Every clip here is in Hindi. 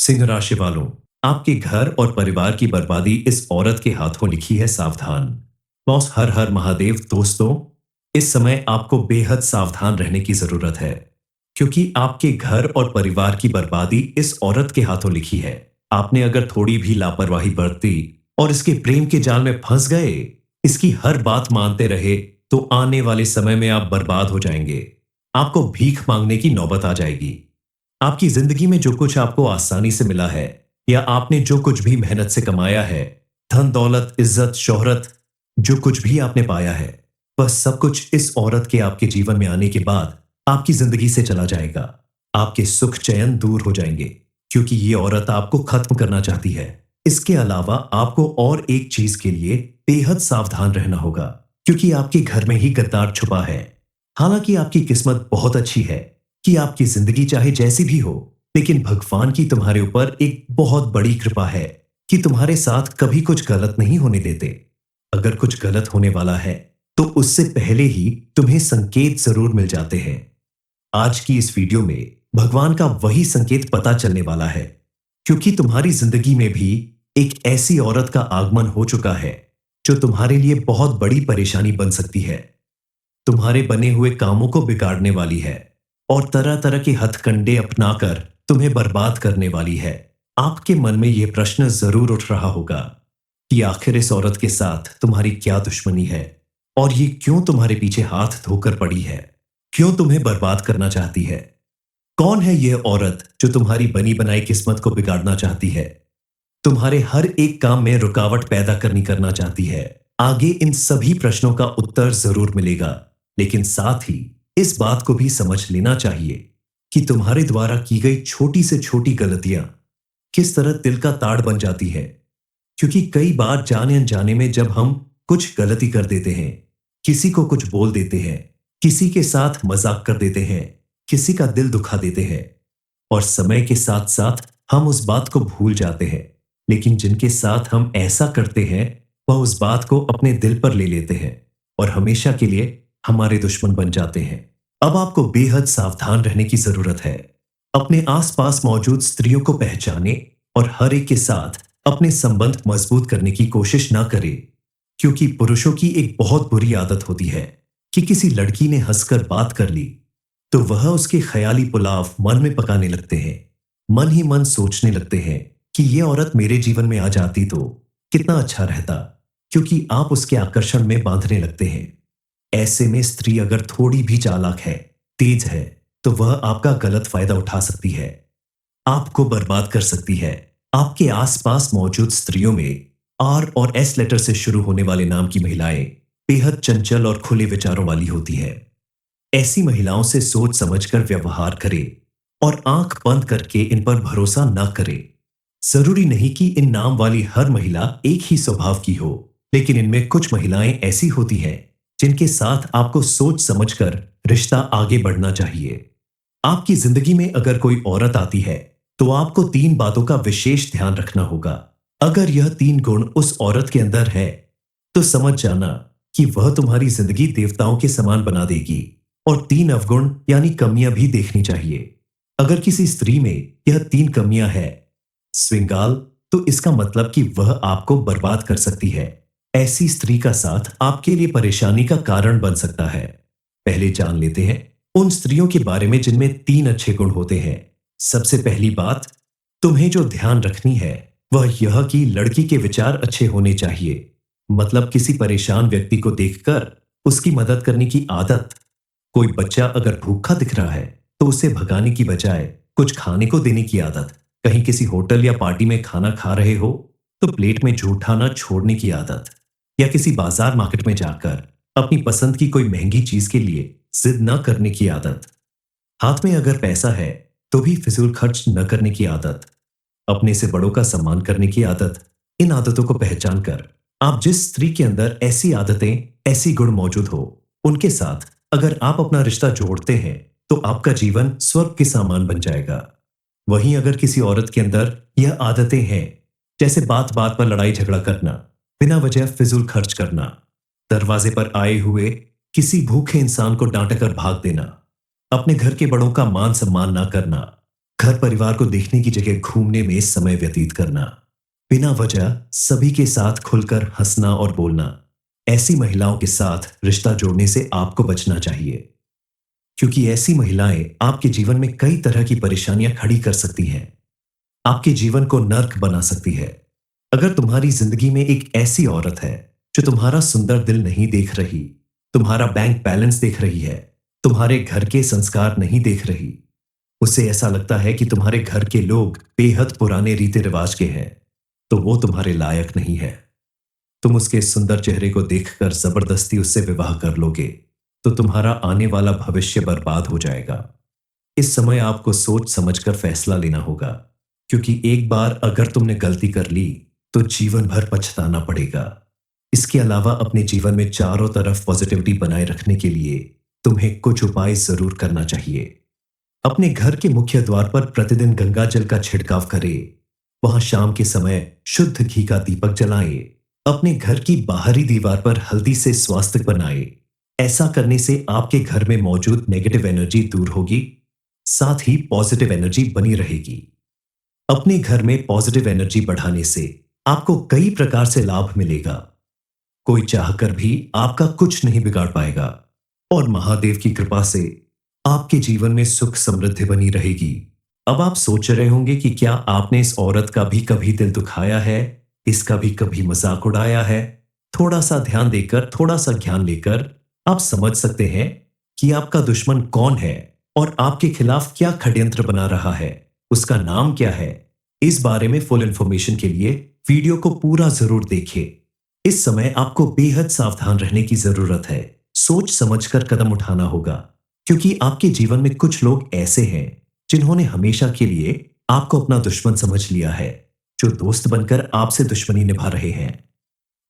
सिंह राशि वालों, आपके घर और परिवार की बर्बादी इस औरत के हाथों लिखी है, सावधान। बॉस हर हर महादेव। दोस्तों, इस समय आपको बेहद सावधान रहने की जरूरत है, क्योंकि आपके घर और परिवार की बर्बादी इस औरत के हाथों लिखी है। आपने अगर थोड़ी भी लापरवाही बरती और इसके प्रेम के जाल में फंस गए, इसकी हर बात मानते रहे, तो आने वाले समय में आप बर्बाद हो जाएंगे। आपको भीख मांगने की नौबत आ जाएगी। आपकी जिंदगी में जो कुछ आपको आसानी से मिला है, या आपने जो कुछ भी मेहनत से कमाया है, धन दौलत इज्जत शोहरत, जो कुछ भी आपने पाया है, वह सब कुछ इस औरत के आपके जीवन में आने के बाद आपकी जिंदगी से चला जाएगा। आपके सुख चैन दूर हो जाएंगे, क्योंकि ये औरत आपको खत्म करना चाहती है। इसके अलावा आपको और एक चीज के लिए बेहद सावधान रहना होगा, क्योंकि आपके घर में ही गद्दार छुपा है। हालांकि आपकी किस्मत बहुत अच्छी है कि आपकी जिंदगी चाहे जैसी भी हो, लेकिन भगवान की तुम्हारे ऊपर एक बहुत बड़ी कृपा है कि तुम्हारे साथ कभी कुछ गलत नहीं होने देते। अगर कुछ गलत होने वाला है, तो उससे पहले ही तुम्हें संकेत जरूर मिल जाते हैं। आज की इस वीडियो में भगवान का वही संकेत पता चलने वाला है, क्योंकि तुम्हारी जिंदगी में भी एक ऐसी औरत का आगमन हो चुका है जो तुम्हारे लिए बहुत बड़ी परेशानी बन सकती है, तुम्हारे बने हुए कामों को बिगाड़ने वाली है और तरह तरह के हथकंडे अपनाकर तुम्हें बर्बाद करने वाली है। आपके मन में यह प्रश्न जरूर उठ रहा होगा कि आखिर इस औरत के साथ तुम्हारी क्या दुश्मनी है, और ये क्यों तुम्हारे पीछे हाथ धोकर पड़ी है, क्यों तुम्हें बर्बाद करना चाहती है। कौन है यह औरत जो तुम्हारी बनी बनाई किस्मत को बिगाड़ना चाहती है, तुम्हारे हर एक काम में रुकावट पैदा करना चाहती है। आगे इन सभी प्रश्नों का उत्तर जरूर मिलेगा, लेकिन साथ ही इस बात को भी समझ लेना चाहिए कि तुम्हारे द्वारा की गई छोटी से छोटी गलतियां किस तरह दिल का ताड़ बन जाती है। क्योंकि कई बार जाने अनजाने में जब हम कुछ गलती कर देते हैं, किसी को कुछ बोल देते हैं, किसी के साथ मजाक कर देते हैं, किसी का दिल दुखा देते हैं, और समय के साथ साथ हम उस बात को भूल जाते हैं, लेकिन जिनके साथ हम ऐसा करते हैं वह उस बात को अपने दिल पर ले लेते हैं और हमेशा के लिए हमारे दुश्मन बन जाते हैं। अब आपको बेहद सावधान रहने की जरूरत है। अपने आसपास मौजूद स्त्रियों को पहचाने और हर एक के साथ अपने संबंध मजबूत करने की कोशिश ना करें, क्योंकि पुरुषों की एक बहुत बुरी आदत होती है कि किसी लड़की ने हंसकर बात कर ली तो वह उसके ख्याली पुलाव मन में पकाने लगते हैं। मन ही मन सोचने लगते हैं कि यह औरत मेरे जीवन में आ जाती तो कितना अच्छा रहता, क्योंकि आप उसके आकर्षण में बांधने लगते हैं। ऐसे में स्त्री अगर थोड़ी भी चालाक है, तेज है, तो वह आपका गलत फायदा उठा सकती है, आपको बर्बाद कर सकती है। आपके आसपास मौजूद स्त्रियों में आर और एस लेटर से शुरू होने वाले नाम की महिलाएं बेहद चंचल और खुले विचारों वाली होती है। ऐसी महिलाओं से सोच समझकर व्यवहार करें और आंख बंद करके इन पर भरोसा न करें। जरूरी नहीं कि इन नाम वाली हर महिला एक ही स्वभाव की हो, लेकिन इनमें कुछ महिलाएं ऐसी होती हैं जिनके साथ आपको सोच समझकर रिश्ता आगे बढ़ना चाहिए। आपकी जिंदगी में अगर कोई औरत आती है, तो आपको 3 बातों का विशेष ध्यान रखना होगा। अगर यह 3 गुण उस औरत के अंदर है, तो समझ जाना कि वह तुम्हारी जिंदगी देवताओं के समान बना देगी। और 3 अवगुण यानी कमियां भी देखनी चाहिए। अगर किसी स्त्री में यह 3 कमियां है, श्रृंगार, तो इसका मतलब कि वह आपको बर्बाद कर सकती है। ऐसी स्त्री का साथ आपके लिए परेशानी का कारण बन सकता है। पहले जान लेते हैं उन स्त्रियों के बारे में जिनमें 3 अच्छे गुण होते हैं। सबसे पहली बात तुम्हें जो ध्यान रखनी है वह यह कि लड़की के विचार अच्छे होने चाहिए। मतलब किसी परेशान व्यक्ति को देखकर उसकी मदद करने की आदत। कोई बच्चा अगर भूखा दिख रहा है तो उसे भगाने की बजाय कुछ खाने को देने की आदत। कहीं किसी होटल या पार्टी में खाना खा रहे हो तो प्लेट में जूठा ना छोड़ने की आदत, या किसी बाजार मार्केट में जाकर अपनी पसंद की कोई महंगी चीज के लिए जिद न करने की आदत। हाथ में अगर पैसा है तो भी फिजूल खर्च न करने की आदत। अपने से बड़ों का सम्मान करने की आदत। इन आदतों को पहचान कर आप जिस स्त्री के अंदर ऐसी आदतें, ऐसी गुण मौजूद हो, उनके साथ अगर आप अपना रिश्ता जोड़ते हैं तो आपका जीवन स्वर्ग के समान बन जाएगा। वहीं अगर किसी औरत के अंदर यह आदतें हैं, जैसे बात बात पर लड़ाई झगड़ा करना, बिना वजह फिजूल खर्च करना, दरवाजे पर आए हुए किसी भूखे इंसान को डांटकर भाग देना, अपने घर के बड़ों का मान सम्मान ना करना, घर परिवार को देखने की जगह घूमने में समय व्यतीत करना, बिना वजह सभी के साथ खुलकर हंसना और बोलना, ऐसी महिलाओं के साथ रिश्ता जोड़ने से आपको बचना चाहिए, क्योंकि ऐसी महिलाएं आपके जीवन में कई तरह की परेशानियां खड़ी कर सकती हैं, आपके जीवन को नर्क बना सकती है। अगर तुम्हारी जिंदगी में एक ऐसी औरत है जो तुम्हारा सुंदर दिल नहीं देख रही, तुम्हारा बैंक बैलेंस देख रही है, तुम्हारे घर के संस्कार नहीं देख रही, उसे ऐसा लगता है कि तुम्हारे घर के लोग बेहद पुराने रीति रिवाज के हैं, तो वो तुम्हारे लायक नहीं है। तुम उसके सुंदर चेहरे को देखकर जबरदस्ती उससे विवाह कर लोगे, तो तुम्हारा आने वाला भविष्य बर्बाद हो जाएगा। इस समय आपको सोच समझकर फैसला लेना होगा, क्योंकि एक बार अगर तुमने गलती कर ली तो जीवन भर पछताना पड़ेगा। इसके अलावा अपने जीवन में चारों तरफ पॉजिटिविटी बनाए रखने के लिए तुम्हें कुछ उपाय जरूर करना चाहिए। अपने घर के मुख्य द्वार पर प्रतिदिन गंगा जल का छिड़काव करें। वहां शाम के समय शुद्ध घी का दीपक जलाएं। अपने घर की बाहरी दीवार पर हल्दी से स्वास्तिक बनाएं। ऐसा करने से आपके घर में मौजूद नेगेटिव एनर्जी दूर होगी, साथ ही पॉजिटिव एनर्जी बनी रहेगी। अपने घर में पॉजिटिव एनर्जी बढ़ाने से आपको कई प्रकार से लाभ मिलेगा। कोई चाहकर भी आपका कुछ नहीं बिगाड़ पाएगा, और महादेव की कृपा से आपके जीवन में सुख समृद्धि बनी रहेगी। अब आप सोच रहे होंगे कि क्या आपने इस औरत का भी कभी दिल दुखाया है, इसका भी कभी मजाक उड़ाया है? थोड़ा सा ध्यान देकर, थोड़ा सा ज्ञान लेकर आप समझ सकते हैं कि आपका दुश्मन कौन है और आपके खिलाफ क्या षड्यंत्र बना रहा है, उसका नाम क्या है। इस बारे में फुल इंफॉर्मेशन के लिए वीडियो को पूरा जरूर देखें। इस समय आपको बेहद सावधान रहने की जरूरत है। सोच समझकर कदम उठाना होगा, क्योंकि आपके जीवन में कुछ लोग ऐसे हैं जिन्होंने हमेशा के लिए आपको अपना दुश्मन समझ लिया है, जो दोस्त बनकर आपसे दुश्मनी निभा रहे हैं।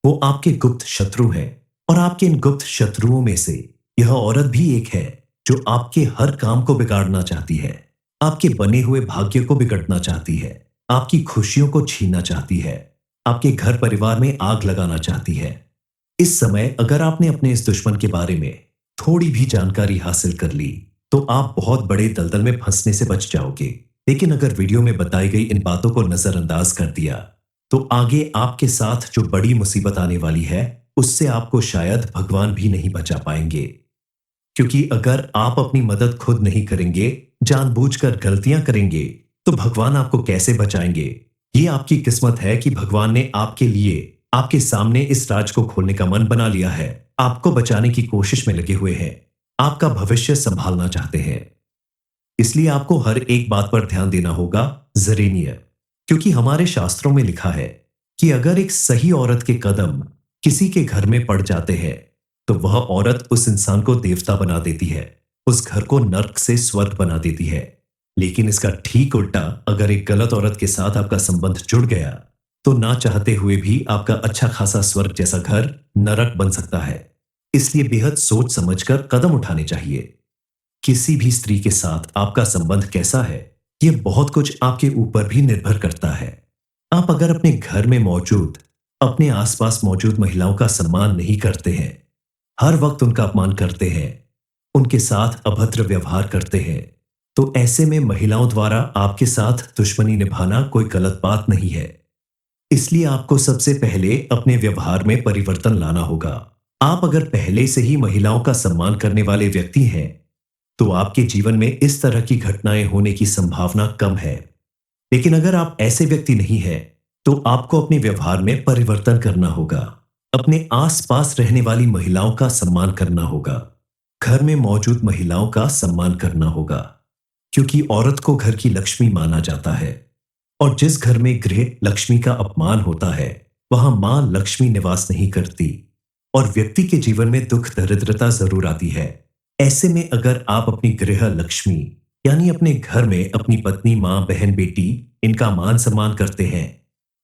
वो आपके गुप्त शत्रु हैं, और आपके इन गुप्त शत्रुओं में से यह औरत भी एक है जो आपके हर काम को बिगाड़ना चाहती है, आपके बने हुए भाग्य को बिगड़ना चाहती है, आपकी खुशियों को छीनना चाहती है, आपके घर परिवार में आग लगाना चाहती है। इस समय अगर आपने अपने इस दुश्मन के बारे में थोड़ी भी जानकारी हासिल कर ली तो आप बहुत बड़े दलदल में फंसने से बच जाओगे। लेकिन अगर वीडियो में बताई गई इन बातों को नजरअंदाज कर दिया तो आगे आपके साथ जो बड़ी मुसीबत आने वाली है उससे आपको शायद भगवान भी नहीं बचा पाएंगे। क्योंकि अगर आप अपनी मदद खुद नहीं करेंगे, जानबूझकर गलतियां करेंगे, तो भगवान आपको कैसे बचाएंगे? ये आपकी किस्मत है कि भगवान ने आपके लिए आपके सामने इस राज को खोलने का मन बना लिया है, आपको बचाने की कोशिश में लगे हुए हैं, आपका भविष्य संभालना चाहते हैं। इसलिए आपको हर एक बात पर ध्यान देना होगा जरेनिया, क्योंकि हमारे शास्त्रों में लिखा है कि अगर एक सही औरत के कदम किसी के घर में पड़ जाते हैं तो वह औरत उस इंसान को देवता बना देती है, उस घर को नर्क से स्वर्ग बना देती है। लेकिन इसका ठीक उल्टा, अगर एक गलत औरत के साथ आपका संबंध जुड़ गया तो ना चाहते हुए भी आपका अच्छा खासा स्वर्ग जैसा घर नरक बन सकता है। इसलिए बेहद सोच समझकर कदम उठाने चाहिए। किसी भी स्त्री के साथ आपका संबंध कैसा है, यह बहुत कुछ आपके ऊपर भी निर्भर करता है। आप अगर अपने घर में मौजूद, अपने आसपास मौजूद महिलाओं का सम्मान नहीं करते हैं, हर वक्त उनका अपमान करते हैं, उनके साथ अभद्र व्यवहार करते हैं, तो ऐसे में महिलाओं द्वारा आपके साथ दुश्मनी निभाना कोई गलत बात नहीं है। इसलिए आपको सबसे पहले अपने व्यवहार में परिवर्तन लाना होगा। आप अगर पहले से ही महिलाओं का सम्मान करने वाले व्यक्ति हैं तो आपके जीवन में इस तरह की घटनाएं होने की संभावना कम है। लेकिन अगर आप ऐसे व्यक्ति नहीं हैं तो आपको अपने व्यवहार में परिवर्तन करना होगा। अपने आसपास रहने वाली महिलाओं का सम्मान करना होगा, घर में मौजूद महिलाओं का सम्मान करना होगा, क्योंकि औरत को घर की लक्ष्मी माना जाता है, और जिस घर में गृह लक्ष्मी का अपमान होता है वहां मां लक्ष्मी निवास नहीं करती, और व्यक्ति के जीवन में दुख दरिद्रता जरूर आती है। ऐसे में अगर आप अपनी गृह लक्ष्मी यानी अपने घर में अपनी पत्नी, मां, बहन, बेटी, इनका मान सम्मान करते हैं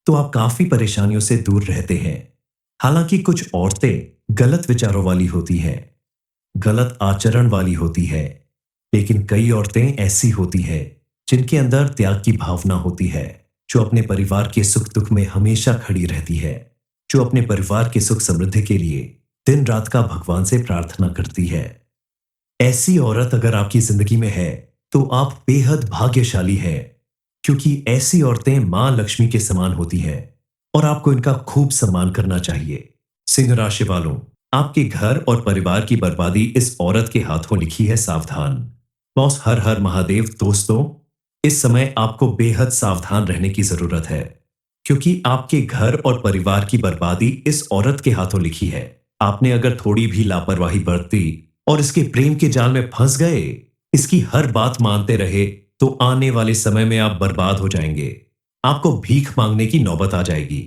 तो आप काफी परेशानियों से दूर रहते हैं। हालांकि कुछ औरतें गलत विचारों वाली होती हैं, गलत आचरण वाली होती है, लेकिन कई औरतें ऐसी होती हैं जिनके अंदर त्याग की भावना होती है, जो अपने परिवार के सुख दुख में हमेशा खड़ी रहती है, जो अपने परिवार के सुख समृद्धि के लिए दिन रात का भगवान से प्रार्थना करती है। ऐसी औरत अगर आपकी जिंदगी में है तो आप बेहद भाग्यशाली हैं, क्योंकि ऐसी औरतें मां लक्ष्मी के समान होती हैं और आपको इनका खूब सम्मान करना चाहिए। सिंह राशि वालों, आपके घर और परिवार की बर्बादी इस औरत के हाथों लिखी है, सावधान। बॉस हर हर महादेव दोस्तों, इस समय आपको बेहद सावधान रहने की जरूरत है, क्योंकि आपके घर और परिवार की बर्बादी इस औरत के हाथों लिखी है। आपने अगर थोड़ी भी लापरवाही बरती और इसके प्रेम के जाल में फंस गए, इसकी हर बात मानते रहे, तो आने वाले समय में आप बर्बाद हो जाएंगे। आपको भीख मांगने की नौबत आ जाएगी।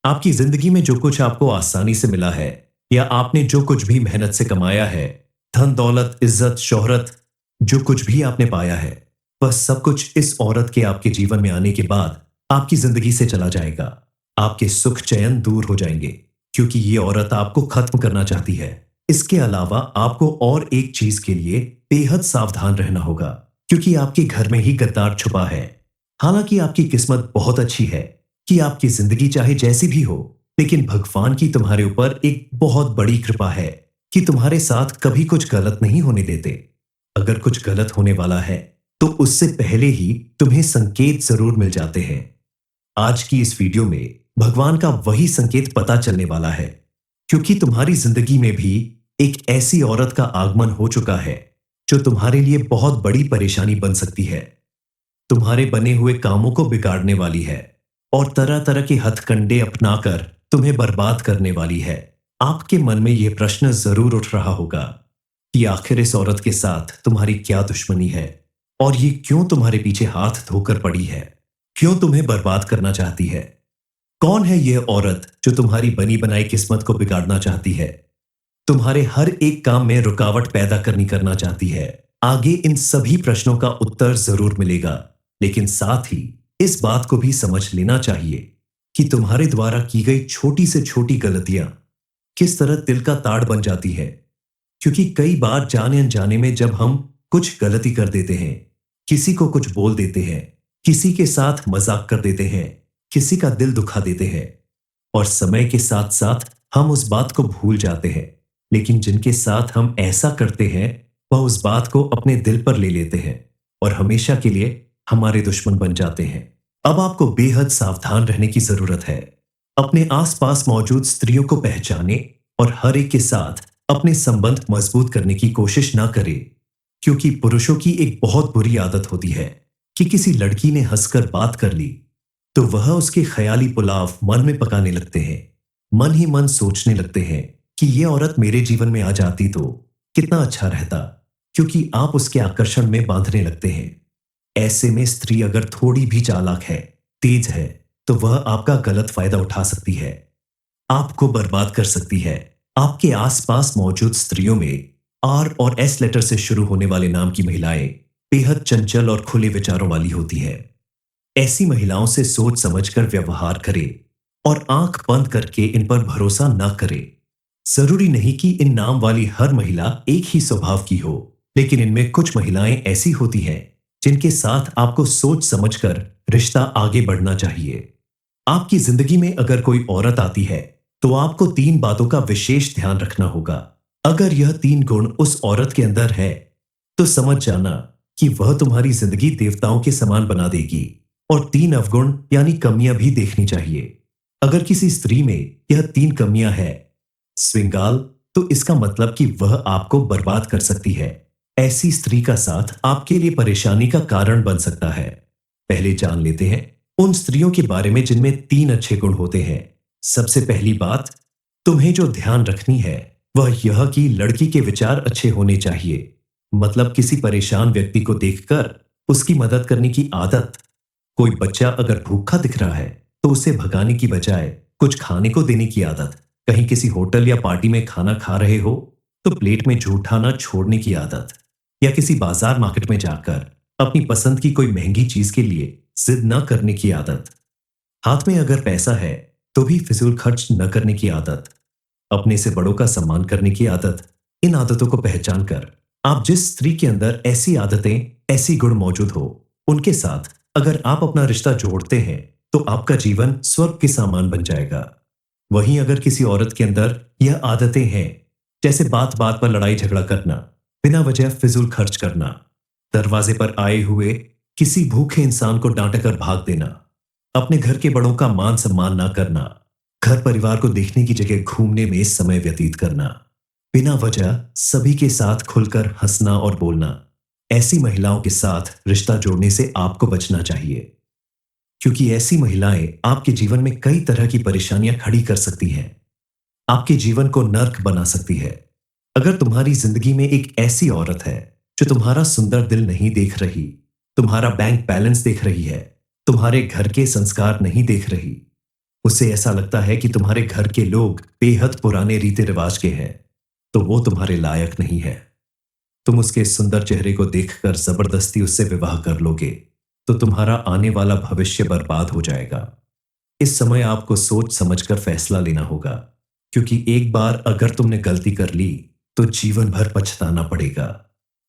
आपकी जिंदगी में जो कुछ आपको आसानी से मिला है, या आपने जो कुछ भी मेहनत से कमाया है, धन दौलत इज्जत शोहरत, जो कुछ भी आपने पाया है, वह सब कुछ इस औरत के आपके जीवन में आने के बाद आपकी जिंदगी से चला जाएगा। आपके सुख चैन दूर हो जाएंगे, क्योंकि ये औरत आपको खत्म करना चाहती है। इसके अलावा आपको और एक चीज के लिए बेहद सावधान रहना होगा, क्योंकि आपके घर में ही गद्दार छुपा है। हालांकि आपकी किस्मत बहुत अच्छी है कि आपकी जिंदगी चाहे जैसी भी हो, लेकिन भगवान की तुम्हारे ऊपर एक बहुत बड़ी कृपा है कि तुम्हारे साथ कभी कुछ गलत नहीं होने देते। अगर कुछ गलत होने वाला है, तो उससे पहले ही तुम्हें संकेत जरूर मिल जाते हैं। आज की इस वीडियो में भगवान का वही संकेत पता चलने वाला है, क्योंकि तुम्हारी जिंदगी में भी एक ऐसी औरत का आगमन हो चुका है जो तुम्हारे लिए बहुत बड़ी परेशानी बन सकती है। तुम्हारे बने हुए कामों को बिगाड़ने वाली है और तरह तरह के हथकंडे अपनाकर तुम्हें बर्बाद करने वाली है। आपके मन में यह प्रश्न जरूर उठ रहा होगा कि आखिर इस औरत के साथ तुम्हारी क्या दुश्मनी है, और ये क्यों तुम्हारे पीछे हाथ धोकर पड़ी है, क्यों तुम्हें बर्बाद करना चाहती है। कौन है यह औरत जो तुम्हारी बनी बनाई किस्मत को बिगाड़ना चाहती है, तुम्हारे हर एक काम में रुकावट पैदा करना चाहती है। आगे इन सभी प्रश्नों का उत्तर जरूर मिलेगा, लेकिन साथ ही इस बात को भी समझ लेना चाहिए कि तुम्हारे द्वारा की गई छोटी से छोटी गलतियां किस तरह तिल का ताड़ बन जाती है। क्योंकि कई बार जाने अनजाने में जब हम कुछ गलती कर देते हैं, किसी को कुछ बोल देते हैं, किसी के साथ मजाक कर देते हैं, किसी का दिल दुखा देते हैं, और समय के साथ साथ हम उस बात को भूल जाते हैं, लेकिन जिनके साथ हम ऐसा करते हैं वह उस बात को अपने दिल पर ले लेते हैं और हमेशा के लिए हमारे दुश्मन बन जाते हैं। अब आपको बेहद सावधान रहने की जरूरत है। अपने आसपास मौजूद स्त्रियों को पहचाने और हर एक के साथ अपने संबंध मजबूत करने की कोशिश ना करें, क्योंकि पुरुषों की एक बहुत बुरी आदत होती है कि किसी लड़की ने हंसकर बात कर ली तो वह उसके ख्याली पुलाव मन में पकाने लगते हैं। मन ही मन सोचने लगते हैं कि यह औरत मेरे जीवन में आ जाती तो कितना अच्छा रहता, क्योंकि आप उसके आकर्षण में बांधने लगते हैं। ऐसे में स्त्री अगर थोड़ी भी चालाक है, तेज है, तो वह आपका गलत फायदा उठा सकती है, आपको बर्बाद कर सकती है। आपके आसपास मौजूद स्त्रियों में आर और एस लेटर से शुरू होने वाले नाम की महिलाएं बेहद चंचल और खुले विचारों वाली होती है। ऐसी महिलाओं से सोच समझकर व्यवहार करें और आंख बंद करके इन पर भरोसा ना करें। जरूरी नहीं कि इन नाम वाली हर महिला एक ही स्वभाव की हो, लेकिन इनमें कुछ महिलाएं ऐसी होती हैं जिनके साथ आपको सोच समझकर रिश्ता आगे बढ़ना चाहिए। आपकी जिंदगी में अगर कोई औरत आती है, तो आपको 3 बातों का विशेष ध्यान रखना होगा। अगर यह 3 गुण उस औरत के अंदर है, तो समझ जाना कि वह तुम्हारी जिंदगी देवताओं के समान बना देगी। और 3 अवगुण यानी कमियां भी देखनी चाहिए। अगर किसी स्त्री में यह 3 कमियां है, श्रृंगाल, तो इसका मतलब कि वह आपको बर्बाद कर सकती है। ऐसी स्त्री का साथ आपके लिए परेशानी का कारण बन सकता है। पहले जान लेते हैं उन स्त्रियों के बारे में जिनमें 3 अच्छे गुण होते हैं। सबसे पहली बात तुम्हें जो ध्यान रखनी है वह यह कि लड़की के विचार अच्छे होने चाहिए। मतलब किसी परेशान व्यक्ति को देखकर उसकी मदद करने की आदत। कोई बच्चा अगर भूखा दिख रहा है तो उसे भगाने की बजाय कुछ खाने को देने की आदत। कहीं किसी होटल या पार्टी में खाना खा रहे हो तो प्लेट में जूठा ना छोड़ने की आदत। या किसी बाजार मार्केट में जाकर अपनी पसंद की कोई महंगी चीज के लिए जिद न करने की आदत। हाथ में अगर पैसा है तो भी फिजूल खर्च न करने की आदत। अपने से बड़ों का सम्मान करने की आदत। इन आदतों को पहचान कर आप जिस स्त्री के अंदर ऐसी आदतें, ऐसी गुण मौजूद हो, उनके साथ अगर आप अपना रिश्ता जोड़ते हैं तो आपका जीवन स्वर्ग के समान बन जाएगा। वहीं अगर किसी औरत के अंदर यह आदतें हैं, जैसे बात बात पर लड़ाई झगड़ा करना, बिना वजह फिजूल खर्च करना, दरवाजे पर आए हुए किसी भूखे इंसान को डांटकर भाग देना, अपने घर के बड़ों का मान सम्मान ना करना, घर परिवार को देखने की जगह घूमने में समय व्यतीत करना, बिना वजह सभी के साथ खुलकर हंसना और बोलना, ऐसी महिलाओं के साथ रिश्ता जोड़ने से आपको बचना चाहिए। क्योंकि ऐसी महिलाएं आपके जीवन में कई तरह की परेशानियां खड़ी कर सकती हैं, आपके जीवन को नर्क बना सकती है। अगर तुम्हारी जिंदगी में एक ऐसी औरत है जो तुम्हारा सुंदर दिल नहीं देख रही, तुम्हारा बैंक बैलेंस देख रही है, तुम्हारे घर के संस्कार नहीं देख रही, उसे ऐसा लगता है कि तुम्हारे घर के लोग बेहद पुराने रीति रिवाज के हैं, तो वो तुम्हारे लायक नहीं है। तुम उसके सुंदर चेहरे को देखकर जबरदस्ती उससे विवाह कर लोगे तो तुम्हारा आने वाला भविष्य बर्बाद हो जाएगा। इस समय आपको सोच समझकर फैसला लेना होगा, क्योंकि एक बार अगर तुमने गलती कर ली तो जीवन भर पछताना पड़ेगा।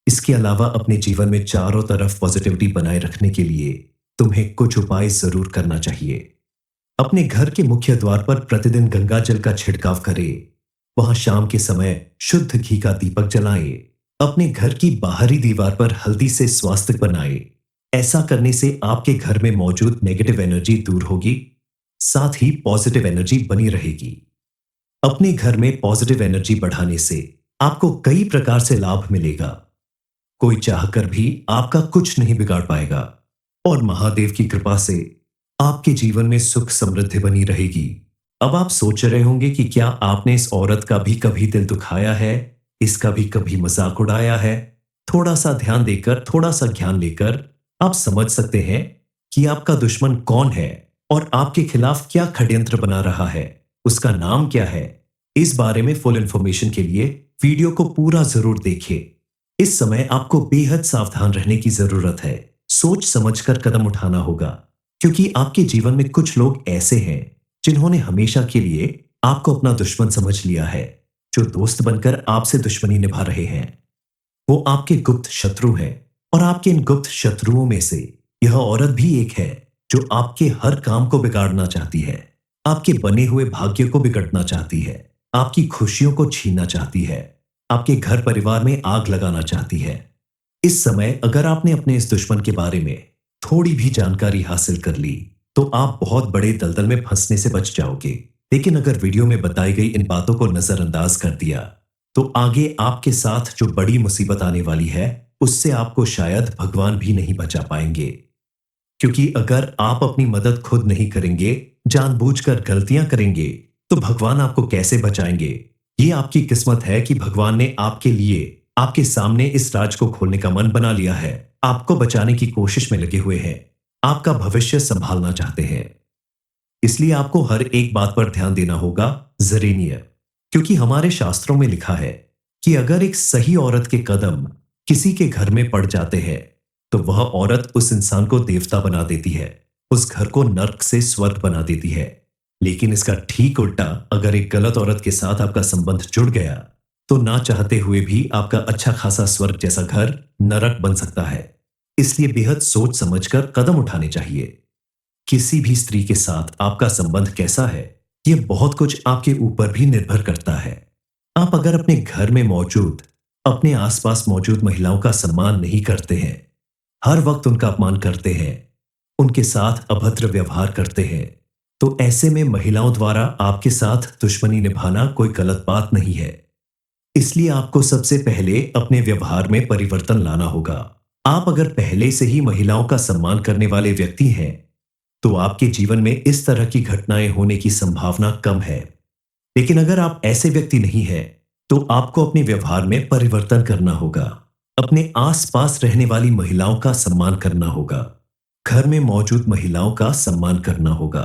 इसके अलावा अपने जीवन में चारों तरफ पॉजिटिविटी बनाए रखने के लिए तुम्हें कुछ उपाय जरूर करना चाहिए। अपने घर के मुख्य द्वार पर प्रतिदिन गंगा जल का छिड़काव करें। वहां शाम के समय शुद्ध घी का दीपक जलाएं। अपने घर की बाहरी दीवार पर हल्दी से स्वास्तिक बनाएं। ऐसा करने से आपके घर में मौजूद नेगेटिव एनर्जी दूर होगी, साथ ही पॉजिटिव एनर्जी बनी रहेगी। अपने घर में पॉजिटिव एनर्जी बढ़ाने से आपको कई प्रकार से लाभ मिलेगा। कोई चाहकर भी आपका कुछ नहीं बिगाड़ पाएगा और महादेव की कृपा से आपके जीवन में सुख समृद्धि बनी रहेगी। अब आप सोच रहे होंगे कि क्या आपने इस औरत का भी कभी दिल दुखाया है, इसका भी कभी मजाक उड़ाया है? थोड़ा सा ध्यान देकर, थोड़ा सा ज्ञान लेकर आप समझ सकते हैं कि आपका दुश्मन कौन है और आपके खिलाफ क्या षड्यंत्र बना रहा है, उसका नाम क्या है। इस बारे में फुल इंफॉर्मेशन के लिए वीडियो को पूरा जरूर देखिए। इस समय आपको बेहद सावधान रहने की जरूरत है। सोच समझकर कदम उठाना होगा, क्योंकि आपके जीवन में कुछ लोग ऐसे हैं जिन्होंने हमेशा के लिए आपको अपना दुश्मन समझ लिया है, जो दोस्त बनकर आपसे दुश्मनी निभा रहे हैं। वो आपके गुप्त शत्रु हैं और आपके इन गुप्त शत्रुओं में से यह औरत भी एक है जो आपके हर काम को बिगाड़ना चाहती है, आपके बने हुए भाग्य को बिगड़ना चाहती है, आपकी खुशियों को छीनना चाहती है, आपके घर परिवार में आग लगाना चाहती है। इस समय अगर आपने अपने इस दुश्मन के बारे में थोड़ी भी जानकारी हासिल कर ली तो आप बहुत बड़े दलदल में फंसने से बच जाओगे। लेकिन अगर वीडियो में बताई गई इन बातों को नजरअंदाज कर दिया तो आगे आपके साथ जो बड़ी मुसीबत आने वाली है उससे आपको शायद भगवान भी नहीं बचा पाएंगे। क्योंकि अगर आप अपनी मदद खुद नहीं करेंगे, जानबूझकर गलतियां करेंगे, तो भगवान आपको कैसे बचाएंगे? ये आपकी किस्मत है कि भगवान ने आपके लिए आपके सामने इस राज को खोलने का मन बना लिया है, आपको बचाने की कोशिश में लगे हुए हैं, आपका भविष्य संभालना चाहते हैं। इसलिए आपको हर एक बात पर ध्यान देना होगा जरेनिया, क्योंकि हमारे शास्त्रों में लिखा है कि अगर एक सही औरत के कदम किसी के घर में पड़ जाते हैं तो वह औरत उस इंसान को देवता बना देती है, उस घर को नर्क से स्वर्ग बना देती है। लेकिन इसका ठीक उल्टा, अगर एक गलत औरत के साथ आपका संबंध जुड़ गया तो ना चाहते हुए भी आपका अच्छा खासा स्वर्ग जैसा घर नरक बन सकता है। इसलिए बेहद सोच समझकर कदम उठाने चाहिए। किसी भी स्त्री के साथ आपका संबंध कैसा है, यह बहुत कुछ आपके ऊपर भी निर्भर करता है। आप अगर अपने घर में मौजूद, अपने आसपास मौजूद महिलाओं का सम्मान नहीं करते हैं, हर वक्त उनका अपमान करते हैं, उनके साथ अभद्र व्यवहार करते हैं, तो ऐसे में महिलाओं द्वारा आपके साथ दुश्मनी निभाना कोई गलत बात नहीं है। इसलिए आपको सबसे पहले अपने व्यवहार में परिवर्तन लाना होगा। आप अगर पहले से ही महिलाओं का सम्मान करने वाले व्यक्ति हैं तो आपके जीवन में इस तरह की घटनाएं होने की संभावना कम है। लेकिन अगर आप ऐसे व्यक्ति नहीं हैं तो आपको अपने व्यवहार में परिवर्तन करना होगा। अपने आसपास रहने वाली महिलाओं का सम्मान करना होगा, घर में मौजूद महिलाओं का सम्मान करना होगा,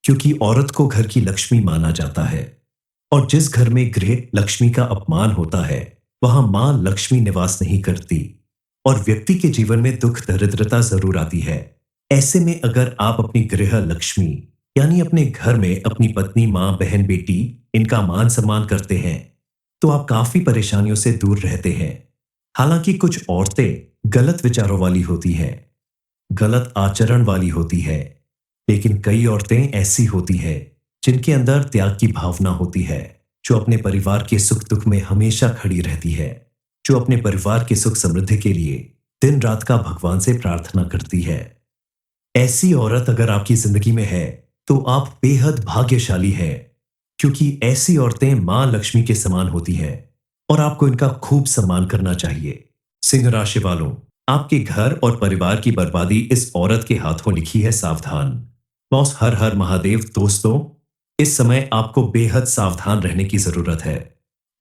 क्योंकि औरत को घर की लक्ष्मी माना जाता है और जिस घर में गृह लक्ष्मी का अपमान होता है वहां मां लक्ष्मी निवास नहीं करती और व्यक्ति के जीवन में दुख दरिद्रता जरूर आती है। ऐसे में अगर आप अपनी गृह लक्ष्मी यानी अपने घर में अपनी पत्नी, मां, बहन, बेटी, इनका मान सम्मान करते हैं तो आप काफी परेशानियों से दूर रहते हैं। हालांकि कुछ औरतें गलत विचारों वाली होती हैं, गलत आचरण वाली होती है, लेकिन कई औरतें ऐसी होती हैं जिनके अंदर त्याग की भावना होती है, जो अपने परिवार के सुख दुख में हमेशा खड़ी रहती है, जो अपने परिवार के सुख समृद्धि के लिए दिन रात का भगवान से प्रार्थना करती है। ऐसी औरत अगर आपकी जिंदगी में है, तो आप बेहद भाग्यशाली हैं, क्योंकि ऐसी औरतें मां लक्ष्मी के समान होती हैं और आपको इनका खूब सम्मान करना चाहिए। सिंह राशि वालों, आपके घर और परिवार की बर्बादी इस औरत के हाथों लिखी है, सावधान। बॉस हर हर महादेव दोस्तों, इस समय आपको बेहद सावधान रहने की जरूरत है,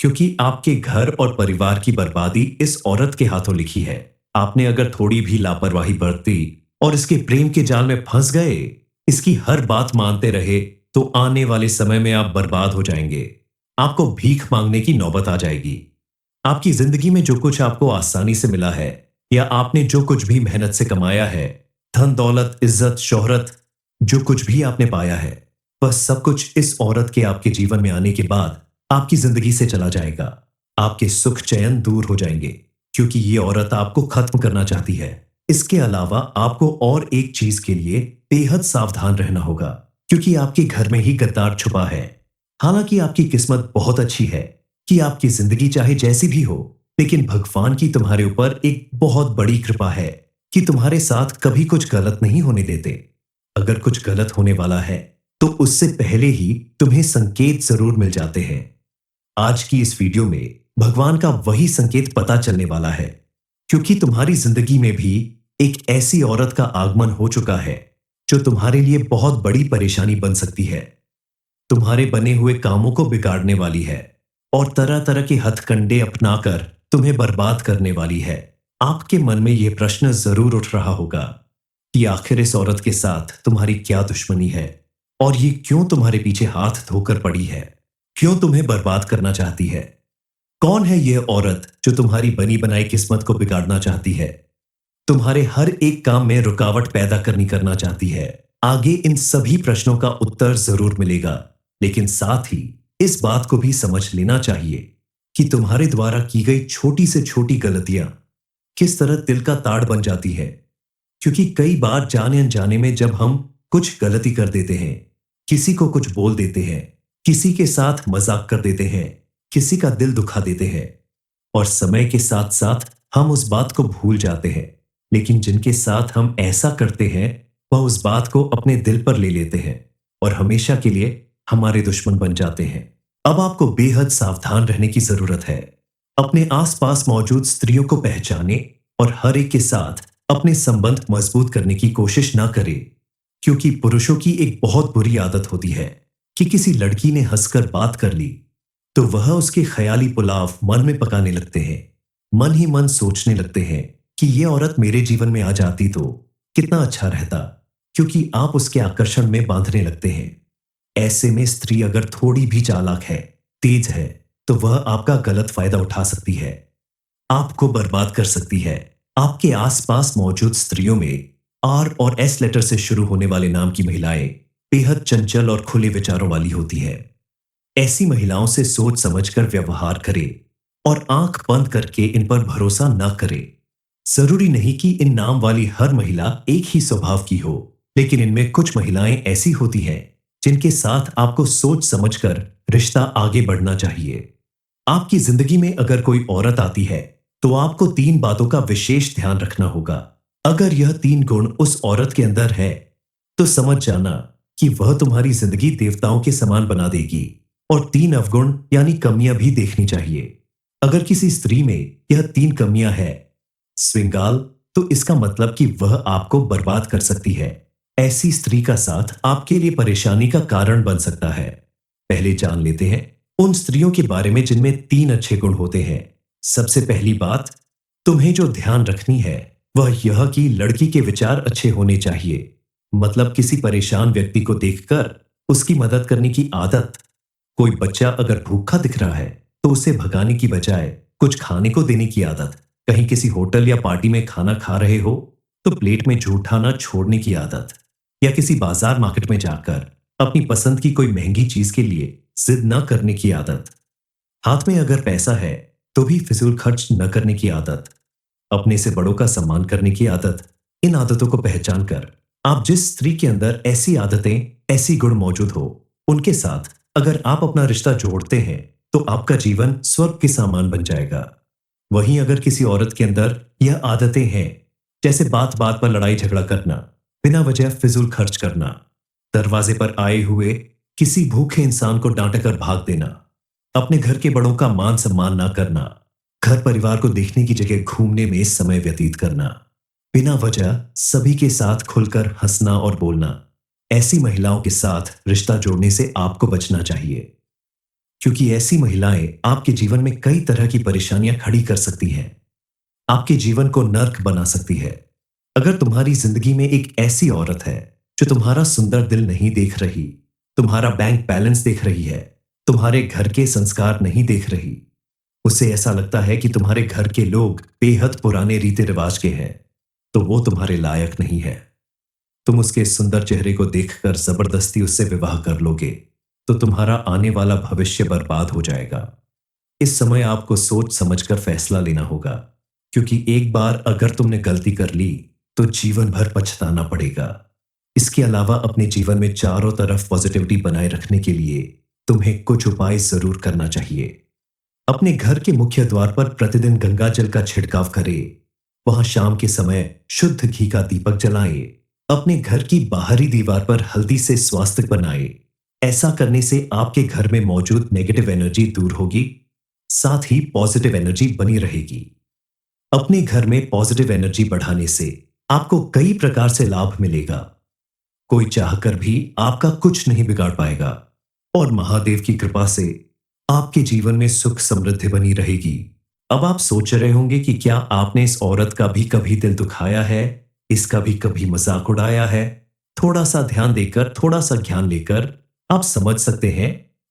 क्योंकि आपके घर और परिवार की बर्बादी इस औरत के हाथों लिखी है। आपने अगर थोड़ी भी लापरवाही बरती और इसके प्रेम के जाल में फंस गए, इसकी हर बात मानते रहे, तो आने वाले समय में आप बर्बाद हो जाएंगे। आपको भीख मांगने की नौबत आ जाएगी। आपकी जिंदगी में जो कुछ आपको आसानी से मिला है, या आपने जो कुछ भी मेहनत से कमाया है, धन दौलत इज्जत शोहरत, जो कुछ भी आपने पाया है, वह सब कुछ इस औरत के आपके जीवन में आने के बाद आपकी जिंदगी से चला जाएगा। आपके सुख चैन दूर हो जाएंगे, क्योंकि ये औरत आपको खत्म करना चाहती है। इसके अलावा आपको और एक चीज के लिए बेहद सावधान रहना होगा, क्योंकि आपके घर में ही गद्दार छुपा है। हालांकि आपकी किस्मत बहुत अच्छी है कि आपकी जिंदगी चाहे जैसी भी हो, लेकिन भगवान की तुम्हारे ऊपर एक बहुत बड़ी कृपा है कि तुम्हारे साथ कभी कुछ गलत नहीं होने देते। अगर कुछ गलत होने वाला है, तो उससे पहले ही तुम्हें संकेत जरूर मिल जाते हैं। आज की इस वीडियो में भगवान का वही संकेत पता चलने वाला है, क्योंकि तुम्हारी जिंदगी में भी एक ऐसी औरत का आगमन हो चुका है, जो तुम्हारे लिए बहुत बड़ी परेशानी बन सकती है, तुम्हारे बने हुए कामों को बिगाड़ने वाली है और तरह तरह के हथकंडे अपनाकर तुम्हें बर्बाद करने वाली है। आपके मन में यह प्रश्न जरूर उठ रहा होगा कि आखिर इस औरत के साथ तुम्हारी क्या दुश्मनी है, और ये क्यों तुम्हारे पीछे हाथ धोकर पड़ी है, क्यों तुम्हें बर्बाद करना चाहती है। कौन है यह औरत जो तुम्हारी बनी बनाई किस्मत को बिगाड़ना चाहती है, तुम्हारे हर एक काम में रुकावट पैदा करना चाहती है। आगे इन सभी प्रश्नों का उत्तर जरूर मिलेगा, लेकिन साथ ही इस बात को भी समझ लेना चाहिए कि तुम्हारे द्वारा की गई छोटी से छोटी गलतियां किस तरह दिल का ताड़ बन जाती है। क्योंकि कई बार जाने अनजाने में जब हम कुछ गलती कर देते हैं, किसी को कुछ बोल देते हैं, किसी के साथ मजाक कर देते हैं, किसी का दिल दुखा देते हैं, और समय के साथ साथ हम उस बात को भूल जाते हैं, लेकिन जिनके साथ हम ऐसा करते हैं, वह उस बात को अपने दिल पर ले लेते हैं और हमेशा के लिए हमारे दुश्मन बन जाते हैं। अब आपको बेहद सावधान रहने की जरूरत है। अपने आसपास मौजूद स्त्रियों को पहचाने और हर एक के साथ अपने संबंध मजबूत करने की कोशिश ना करें, क्योंकि पुरुषों की एक बहुत बुरी आदत होती है कि किसी लड़की ने हंसकर बात कर ली, तो वह उसके ख्याली पुलाव मन में पकाने लगते हैं। मन ही मन सोचने लगते हैं कि ये औरत मेरे जीवन में आ जाती तो कितना अच्छा रहता, क्योंकि आप उसके आकर्षण में बांधने लगते हैं। ऐसे में स्त्री अगर थोड़ी भी चालाक है, तेज है, तो वह आपका गलत फायदा उठा सकती है, आपको बर्बाद कर सकती है। आपके आसपास मौजूद स्त्रियों में आर और एस लेटर से शुरू होने वाले नाम की महिलाएं बेहद चंचल और खुले विचारों वाली होती है। ऐसी महिलाओं से सोच समझकर व्यवहार करें और आंख बंद करके इन पर भरोसा न करें। जरूरी नहीं कि इन नाम वाली हर महिला एक ही स्वभाव की हो, लेकिन इनमें कुछ महिलाएं ऐसी होती हैं जिनके साथ आपको सोच समझकर रिश्ता आगे बढ़ना चाहिए। आपकी जिंदगी में अगर कोई औरत आती है, तो आपको 3 बातों का विशेष ध्यान रखना होगा। अगर यह 3 गुण उस औरत के अंदर है, तो समझ जाना कि वह तुम्हारी जिंदगी देवताओं के समान बना देगी। और 3 अवगुण यानी कमियां भी देखनी चाहिए। अगर किसी स्त्री में यह 3 कमियां है, श्रृंगाल, तो इसका मतलब कि वह आपको बर्बाद कर सकती है। ऐसी स्त्री का साथ आपके लिए परेशानी का कारण बन सकता है। पहले जान लेते हैं उन स्त्रियों के बारे में जिनमें 3 अच्छे गुण होते हैं। सबसे पहली बात तुम्हें जो ध्यान रखनी है, वह यह कि लड़की के विचार अच्छे होने चाहिए। मतलब किसी परेशान व्यक्ति को देखकर उसकी मदद करने की आदत। कोई बच्चा अगर भूखा दिख रहा है, तो उसे भगाने की बजाय कुछ खाने को देने की आदत। कहीं किसी होटल या पार्टी में खाना खा रहे हो, तो प्लेट में जूठा ना छोड़ने की आदत। या किसी बाजार मार्केट में जाकर अपनी पसंद की कोई महंगी चीज के लिए जिद न करने की आदत। हाथ में अगर पैसा है, तो भी फिजूल खर्च न करने की आदत। अपने से बड़ों का सम्मान करने की आदत। इन आदतों को पहचान कर आप जिस स्त्री के अंदर ऐसी आदतें, ऐसी गुण मौजूद हो, उनके साथ अगर आप अपना रिश्ता जोड़ते हैं, तो आपका जीवन स्वर्ग के समान बन जाएगा। वहीं अगर किसी औरत के अंदर यह आदतें हैं, जैसे बात बात पर लड़ाई झगड़ा करना, बिना वजह फिजूल खर्च करना, दरवाजे पर आए हुए किसी भूखे इंसान को डांटकर भाग देना, अपने घर के बड़ों का मान सम्मान ना करना, घर परिवार को देखने की जगह घूमने में समय व्यतीत करना, बिना वजह सभी के साथ खुलकर हंसना और बोलना, ऐसी महिलाओं के साथ रिश्ता जोड़ने से आपको बचना चाहिए, क्योंकि ऐसी महिलाएं आपके जीवन में कई तरह की परेशानियां खड़ी कर सकती हैं, आपके जीवन को नर्क बना सकती है। अगर तुम्हारी जिंदगी में एक ऐसी औरत है जो तुम्हारा सुंदर दिल नहीं देख रही, तुम्हारा बैंक बैलेंस देख रही है, तुम्हारे घर के संस्कार नहीं देख रही, उसे ऐसा लगता है कि तुम्हारे घर के लोग बेहद पुराने रीति रिवाज के हैं, तो वो तुम्हारे लायक नहीं है। तुम उसके सुंदर चेहरे को देखकर जबरदस्ती उससे विवाह कर लोगे, तो तुम्हारा आने वाला भविष्य बर्बाद हो जाएगा। इस समय आपको सोच समझकर फैसला लेना होगा, क्योंकि एक बार अगर तुमने गलती कर ली तो जीवन भर पछताना पड़ेगा। इसके अलावा अपने जीवन में चारों तरफ पॉजिटिविटी बनाए रखने के लिए तुम्हें कुछ उपाय जरूर करना चाहिए। अपने घर के मुख्य द्वार पर प्रतिदिन गंगा जल का छिड़काव करें। वहां शाम के समय शुद्ध घी का दीपक जलाएं। अपने घर की बाहरी दीवार पर हल्दी से स्वास्तिक बनाएं। ऐसा करने से आपके घर में मौजूद नेगेटिव एनर्जी दूर होगी, साथ ही पॉजिटिव एनर्जी बनी रहेगी। अपने घर में पॉजिटिव एनर्जी बढ़ाने से आपको कई प्रकार से लाभ मिलेगा। कोई चाहकर भी आपका कुछ नहीं बिगाड़ पाएगा और महादेव की कृपा से आपके जीवन में सुख समृद्धि बनी रहेगी। अब आप सोच रहे होंगे कि क्या आपने इस औरत का भी कभी दिल दुखाया है, इसका भी कभी मजाक उड़ाया है? थोड़ा सा ध्यान देकर, थोड़ा सा ज्ञान लेकर आप समझ सकते हैं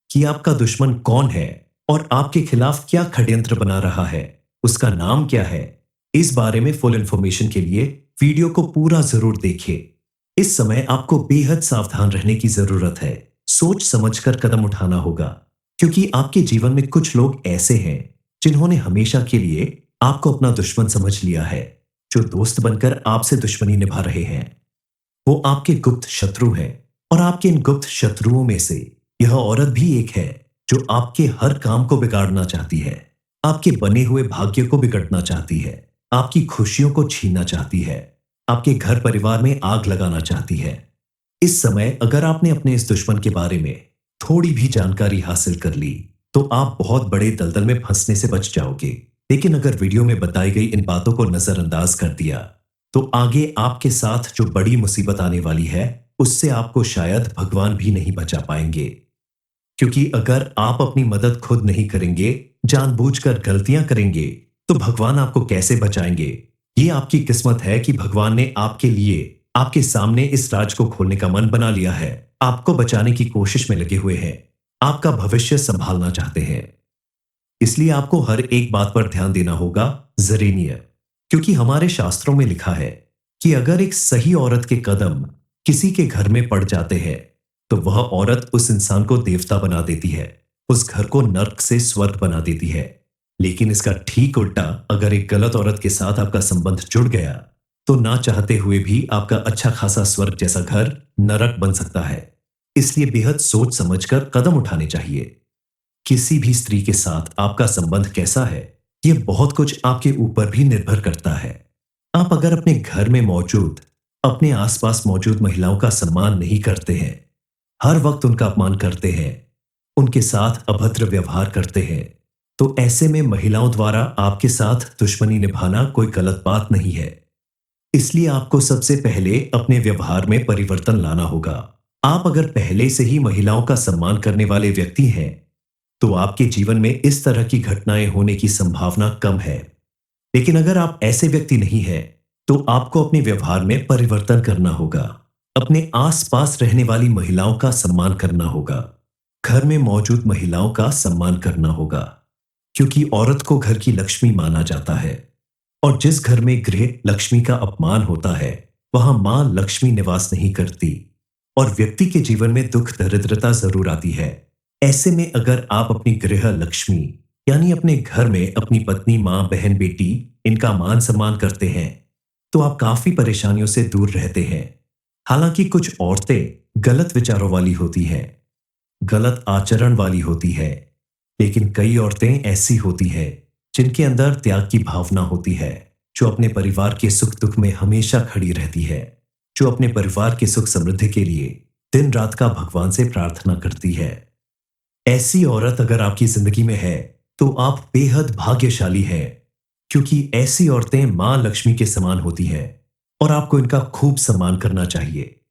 कि आपका दुश्मन कौन है और आपके खिलाफ क्या षड्यंत्र बना रहा है, उसका नाम क्या है। इस बारे में फुल इंफॉर्मेशन के लिए वीडियो को पूरा जरूर देखिए। इस समय आपको बेहद सावधान रहने की जरूरत है। सोच समझकर कदम उठाना होगा, क्योंकि आपके जीवन में कुछ लोग ऐसे हैं जिन्होंने हमेशा के लिए आपको अपना दुश्मन समझ लिया है, जो दोस्त बनकर आपसे दुश्मनी निभा रहे हैं। वो आपके गुप्त शत्रु हैं और आपके इन गुप्त शत्रुओं में से यह औरत भी एक है जो आपके हर काम को बिगाड़ना चाहती है, आपके बने हुए भाग्य को बिगड़ना चाहती है, आपकी खुशियों को छीनना चाहती है, आपके घर परिवार में आग लगाना चाहती है। इस समय अगर आपने अपने इस दुश्मन के बारे में थोड़ी भी जानकारी हासिल कर ली तो आप बहुत बड़े दलदल में फंसने से बच जाओगे। लेकिन अगर वीडियो में बताई गई इन बातों को नजरअंदाज कर दिया तो आगे आपके साथ जो बड़ी मुसीबत आने वाली है उससे आपको शायद भगवान भी नहीं बचा पाएंगे। क्योंकि अगर आप अपनी मदद खुद नहीं करेंगे, जानबूझकर गलतियां करेंगे, तो भगवान आपको कैसे बचाएंगे? ये आपकी किस्मत है कि भगवान ने आपके लिए, आपके सामने इस राज को खोलने का मन बना लिया है, आपको बचाने की कोशिश में लगे हुए हैं, आपका भविष्य संभालना चाहते हैं। इसलिए आपको हर एक बात पर ध्यान देना होगा, जरीनियर, क्योंकि हमारे शास्त्रों में लिखा है कि अगर एक सही औरत के कदम किसी के घर में पड़ जाते हैं तो वह औरत उस इंसान को देवता बना देती है, उस घर को नर्क से स्वर्ग बना देती है। लेकिन इसका ठीक उल्टा, अगर एक गलत औरत के साथ आपका संबंध जुड़ गया तो ना चाहते हुए भी आपका अच्छा खासा स्वर्ग जैसा घर नरक बन सकता है। इसलिए बेहद सोच समझकर कदम उठाने चाहिए। किसी भी स्त्री के साथ आपका संबंध कैसा है, यह बहुत कुछ आपके ऊपर भी निर्भर करता है। आप अगर अपने घर में मौजूद, अपने आसपास मौजूद महिलाओं का सम्मान नहीं करते हैं, हर वक्त उनका अपमान करते हैं, उनके साथ अभद्र व्यवहार करते हैं, तो ऐसे में महिलाओं द्वारा आपके साथ दुश्मनी निभाना कोई गलत बात नहीं है। इसलिए आपको सबसे पहले अपने व्यवहार में परिवर्तन लाना होगा। आप अगर पहले से ही महिलाओं का सम्मान करने वाले व्यक्ति हैं, तो आपके जीवन में इस तरह की घटनाएं होने की संभावना कम है। लेकिन अगर आप ऐसे व्यक्ति नहीं हैं, तो आपको अपने व्यवहार में परिवर्तन करना होगा। अपने आसपास रहने वाली महिलाओं का सम्मान करना होगा। घर में मौजूद महिलाओं का सम्मान करना होगा, क्योंकि औरत को घर की लक्ष्मी माना जाता है और जिस घर में गृह लक्ष्मी का अपमान होता है वहां मां लक्ष्मी निवास नहीं करती और व्यक्ति के जीवन में दुख दरिद्रता जरूर आती है। ऐसे में अगर आप अपनी गृह लक्ष्मी यानी अपने घर में अपनी पत्नी, मां, बहन, बेटी इनका मान सम्मान करते हैं तो आप काफी परेशानियों से दूर रहते हैं। हालांकि कुछ औरतें गलत विचारों वाली होती हैं, गलत आचरण वाली होती है, लेकिन कई औरतें ऐसी होती हैं जिनके अंदर त्याग की भावना होती है, जो अपने परिवार के सुख-दुख में हमेशा खड़ी रहती है, जो अपने परिवार के सुख समृद्धि के लिए दिन-रात का भगवान से प्रार्थना करती है। ऐसी औरत अगर आपकी जिंदगी में है, तो आप बेहद भाग्यशाली हैं, क्योंकि ऐसी औरतें मां लक्ष्मी के समान होती हैं और आपको इनका खूब सम्मान करना चाहिए।